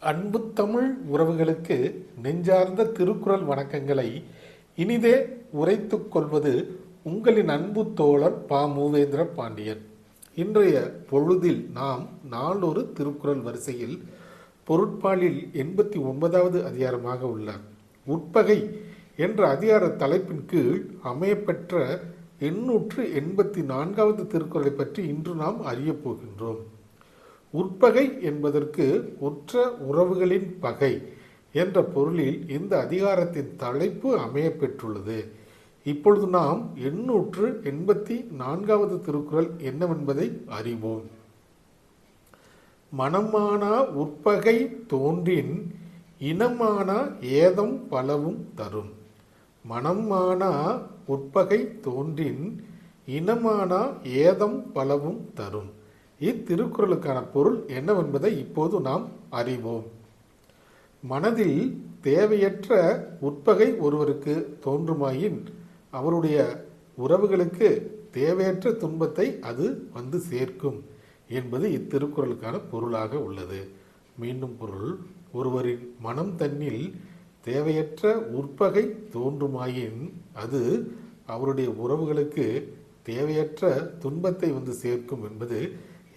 அன்பு தமிழ் உறவுகளுக்கு நெஞ்சார்ந்த திருக்குறள் வணக்கங்களை இனிதே உரைத்துக் கொள்வது உங்களின் அன்பு தோழர் பா. மூவேந்திர பாண்டியன். இன்றைய பொழுதில் நாம் நாளொரு திருக்குறள் வரிசையில் பொருட்பாலில் 89வது அதிகாரமாக உள்ள உட்பகை என்ற அதிகார தலைப்பின் கீழ் அமையப்பெற்ற 884வது திருக்குறளை பற்றி இன்று நாம் அறியப் போகின்றோம். உட்பகை என்பதற்கு உற்ற உறவுகளின் பகை என்ற பொருளில் இந்த அதிகாரத்தின் தலைப்பு அமைய பெற்றுள்ளது. இப்பொழுது நாம் 884வது திருக்குறள் என்னவென்பதை அறிவோம். மனமானா உட்பகை தோன்றின் இனமானா ஏதம் பலவும் தரும். மனமானா உட்பகை தோன்றின் இனமானா ஏதம் பலவும் தரும். இத்திருக்குறளுக்கான பொருள் என்னவென்பதை இப்போது நாம் அறிவோம். மனதில் தேவையற்ற உட்பகை ஒருவருக்கு தோன்றுமாயின் அவருடைய உறவுகளுக்கு தேவையற்ற துன்பத்தை அது வந்து சேர்க்கும் என்பது இத்திருக்குறளுக்கான பொருளாக உள்ளது. மீண்டும் பொருள்: ஒருவரின் மனம் தன்னில் தேவையற்ற உட்பகை தோன்றுமாயின் அது அவருடைய உறவுகளுக்கு தேவையற்ற துன்பத்தை வந்து சேர்க்கும் என்பது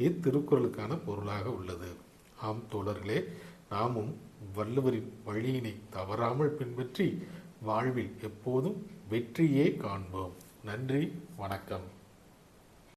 இத்திருக்குறளுக்கான பொருளாக உள்ளது. ஆம் தோழர்களே, நாமும் வள்ளுவரின் வழியினை தவறாமல் பின்பற்றி வாழ்வில் எப்போதும் வெற்றியே காண்போம். நன்றி, வணக்கம்.